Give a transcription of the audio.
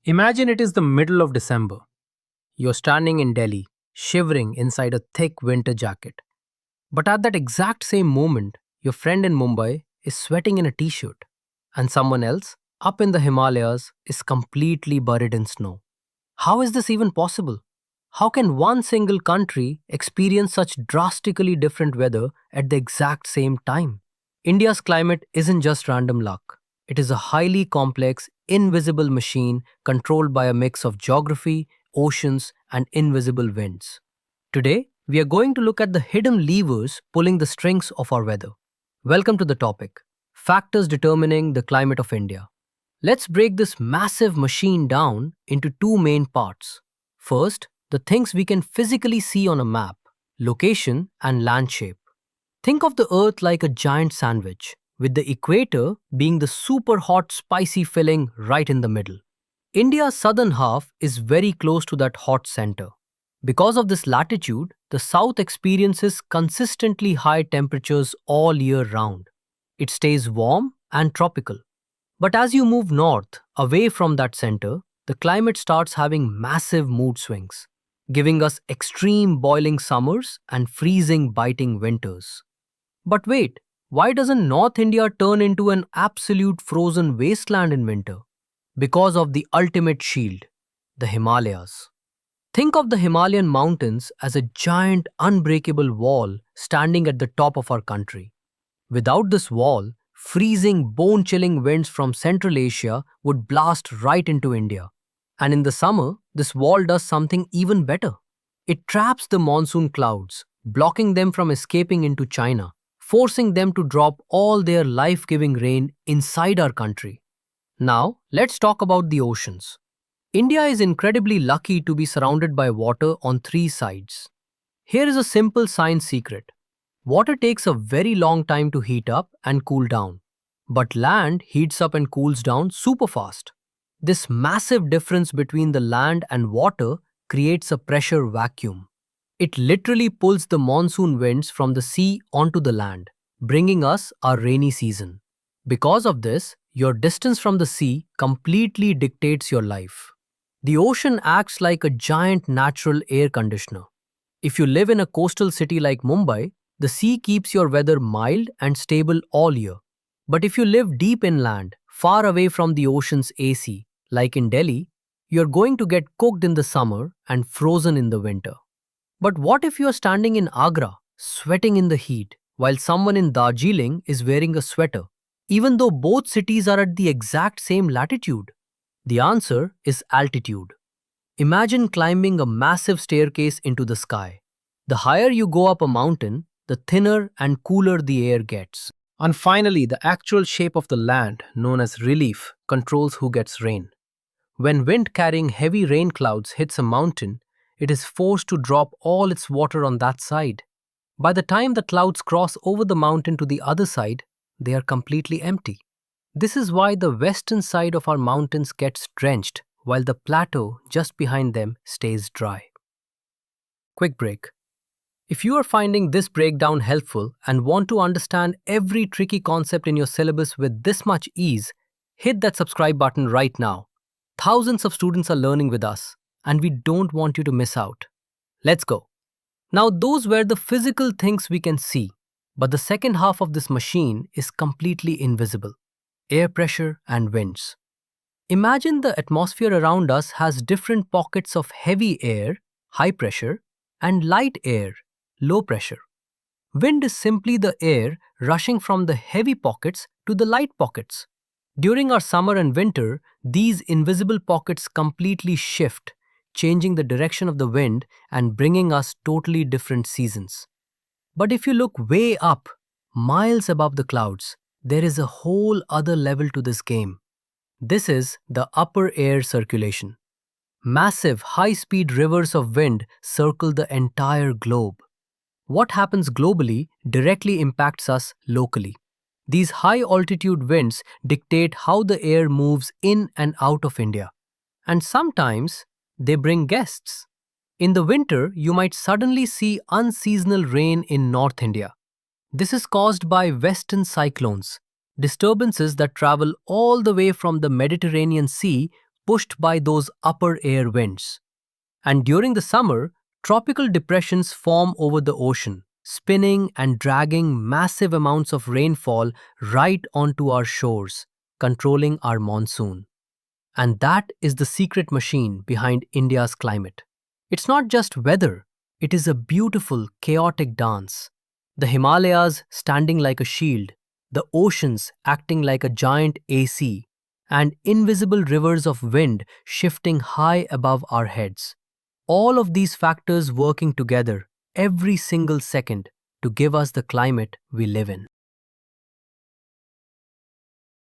Imagine it is the middle of December. You're standing in Delhi, shivering inside a thick winter jacket. But at that exact same moment, your friend in Mumbai is sweating in a t shirt, and someone else, up in the Himalayas, is completely buried in snow. How is this even possible? How can one single country experience such drastically different weather at the exact same time? India's climate isn't just random luck. It is a highly complex, invisible machine controlled by a mix of geography, oceans, and invisible winds. Today, we are going to look at the hidden levers pulling the strings of our weather. Welcome to the topic Factors Determining the Climate of India. Let's break this massive machine down into two main parts. First, the things we can physically see on a map location and land shape. Think of the Earth like a giant sandwich, with the equator being the super hot, spicy filling right in the middle. India's southern half is very close to that hot center. Because of this latitude, the south experiences consistently high temperatures all year round. It stays warm and tropical. But as you move north, away from that center, the climate starts having massive mood swings, giving us extreme boiling summers and freezing biting winters. But wait, why doesn't North India turn into an absolute frozen wasteland in winter? Because of the ultimate shield, the Himalayas. Think of the Himalayan mountains as a giant unbreakable wall standing at the top of our country. Without this wall, freezing, bone chilling winds from Central Asia would blast right into India. And in the summer, this wall does something even better. It traps the monsoon clouds, blocking them from escaping into China, forcing them to drop all their life giving rain inside our country. Now, let's talk about the oceans. India is incredibly lucky to be surrounded by water on three sides. Here is a simple science secret. Water takes a very long time to heat up and cool down, but land heats up and cools down super fast. This massive difference between the land and water creates a pressure vacuum. It literally pulls the monsoon winds from the sea onto the land, bringing us our rainy season. Because of this, your distance from the sea completely dictates your life. The ocean acts like a giant natural air conditioner. If you live in a coastal city like Mumbai, the sea keeps your weather mild and stable all year. But if you live deep inland, far away from the ocean's AC, like in Delhi, you're going to get cooked in the summer and frozen in the winter. But what if you're standing in Agra, sweating in the heat, while someone in Darjeeling is wearing a sweater, even though both cities are at the exact same latitude? The answer is altitude. Imagine climbing a massive staircase into the sky. The higher you go up a mountain, the thinner and cooler the air gets. And finally, the actual shape of the land, known as relief, controls who gets rain. When wind carrying heavy rain clouds hits a mountain, it is forced to drop all its water on that side. By the time the clouds cross over the mountain to the other side, they are completely empty. This is why the western side of our mountains gets drenched, while the plateau just behind them stays dry. Quick break. If you are finding this breakdown helpful and want to understand every tricky concept in your syllabus with this much ease, hit that subscribe button right now. Thousands of students are learning with us, and we don't want you to miss out. Let's go. Now, those were the physical things we can see, but the second half of this machine is completely invisible: air pressure and winds. Imagine the atmosphere around us has different pockets of heavy air, high pressure, and light air, low pressure. Wind is simply the air rushing from the heavy pockets to the light pockets. During our summer and winter, these invisible pockets completely shift, changing the direction of the wind and bringing us totally different seasons. But if you look way up, miles above the clouds, there is a whole other level to this game. This is the upper air circulation. Massive, high-speed rivers of wind circle the entire globe. What happens globally directly impacts us locally. These high-altitude winds dictate how the air moves in and out of India. And sometimes, they bring guests. In the winter, you might suddenly see unseasonal rain in North India. This is caused by western cyclones, disturbances that travel all the way from the Mediterranean Sea pushed by those upper air winds. And during the summer, tropical depressions form over the ocean, spinning and dragging massive amounts of rainfall right onto our shores, controlling our monsoon. And that is the secret machine behind India's climate. It's not just weather, it is a beautiful, chaotic dance. The Himalayas standing like a shield, the oceans acting like a giant AC, and invisible rivers of wind shifting high above our heads. All of these factors working together every single second to give us the climate we live in.